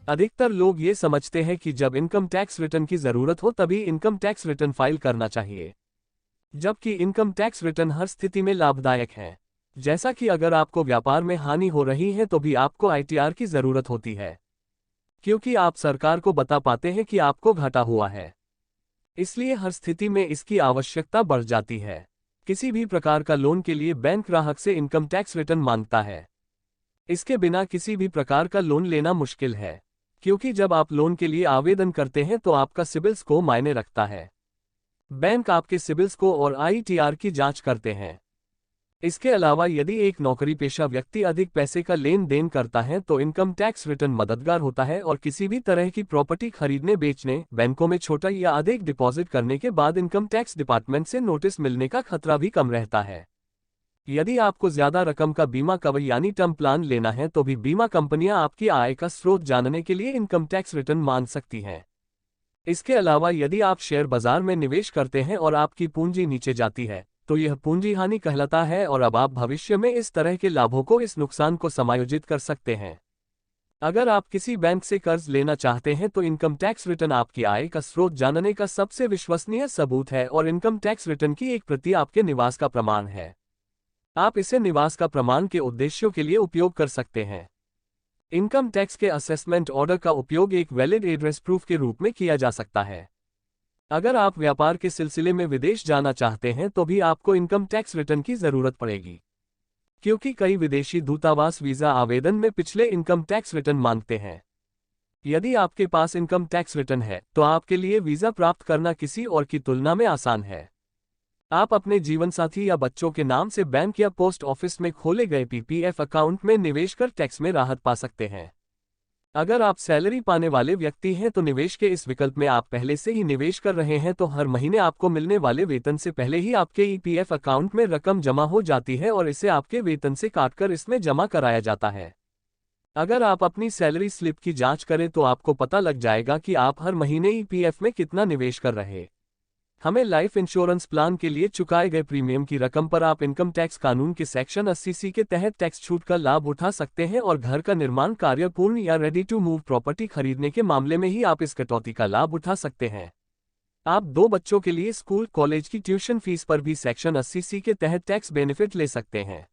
अधिकतर लोग ये समझते हैं कि जब इनकम टैक्स रिटर्न की जरूरत हो तभी इनकम टैक्स रिटर्न फाइल करना चाहिए, जबकि इनकम टैक्स रिटर्न हर स्थिति में लाभदायक है। जैसा कि अगर आपको व्यापार में हानि हो रही है तो भी आपको आईटीआर की जरूरत होती है, क्योंकि आप सरकार को बता पाते हैं कि आपको घाटा हुआ है। इसलिए हर स्थिति में इसकी आवश्यकता बढ़ जाती है। किसी भी प्रकार का लोन के लिए बैंक ग्राहक से इनकम टैक्स रिटर्न मांगता है। इसके बिना किसी भी प्रकार का लोन लेना मुश्किल है, क्योंकि जब आप लोन के लिए आवेदन करते हैं तो आपका सिबिल स्कोर मायने रखता है। बैंक आपके सिबिल स्कोर और आईटीआर की जांच करते हैं। इसके अलावा यदि एक नौकरी पेशा व्यक्ति अधिक पैसे का लेन देन करता है तो इनकम टैक्स रिटर्न मददगार होता है, और किसी भी तरह की प्रॉपर्टी खरीदने बेचने, बैंकों में छोटा या अधिक डिपॉजिट करने के बाद इनकम टैक्स डिपार्टमेंट से नोटिस मिलने का खतरा भी कम रहता है। यदि आपको ज्यादा रकम का बीमा कवर यानी टर्म प्लान लेना है तो भी बीमा कंपनियां आपकी आय का स्रोत जानने के लिए इनकम टैक्स रिटर्न मांग सकती हैं। इसके अलावा यदि आप शेयर बाजार में निवेश करते हैं और आपकी पूंजी नीचे जाती है तो यह पूंजी हानि कहलाता है, और अब आप भविष्य में इस तरह के लाभों को इस नुकसान को समायोजित कर सकते हैं। अगर आप किसी बैंक से कर्ज लेना चाहते हैं तो इनकम टैक्स रिटर्न आपकी आय का स्रोत जानने का सबसे विश्वसनीय सबूत है, और इनकम टैक्स रिटर्न की एक प्रति आपके निवास का प्रमाण है। आप इसे निवास का प्रमाण के उद्देश्यों के लिए उपयोग कर सकते हैं। इनकम टैक्स के असेसमेंट ऑर्डर का उपयोग एक वैलिड एड्रेस प्रूफ के रूप में किया जा सकता है। अगर आप व्यापार के सिलसिले में विदेश जाना चाहते हैं तो भी आपको इनकम टैक्स रिटर्न की जरूरत पड़ेगी, क्योंकि कई विदेशी दूतावास वीजा आवेदन में पिछले इनकम टैक्स रिटर्न मांगते हैं। यदि आपके पास इनकम टैक्स रिटर्न है तो आपके लिए वीजा प्राप्त करना किसी और की तुलना में आसान है। आप अपने जीवनसाथी या बच्चों के नाम से बैंक या पोस्ट ऑफिस में खोले गए पीपीएफ अकाउंट में निवेश कर टैक्स में राहत पा सकते हैं। अगर आप सैलरी पाने वाले व्यक्ति हैं तो निवेश के इस विकल्प में आप पहले से ही निवेश कर रहे हैं, तो हर महीने आपको मिलने वाले वेतन से पहले ही आपके ईपीएफ अकाउंट में रकम जमा हो जाती है और इसे आपके वेतन से काटकर इसमें जमा कराया जाता है। अगर आप अपनी सैलरी स्लिप की जांच करें तो आपको पता लग जाएगा कि आप हर महीने ईपीएफ में कितना निवेश कर रहे। हमें लाइफ इंश्योरेंस प्लान के लिए चुकाए गए प्रीमियम की रकम पर आप इनकम टैक्स कानून के सेक्शन 80C के तहत टैक्स छूट का लाभ उठा सकते हैं, और घर का निर्माण कार्य पूर्ण या रेडी टू मूव प्रॉपर्टी खरीदने के मामले में ही आप इस कटौती का लाभ उठा सकते हैं। आप 2 बच्चों के लिए स्कूल कॉलेज की ट्यूशन फीस पर भी सेक्शन 80C के तहत टैक्स बेनिफिट ले सकते हैं।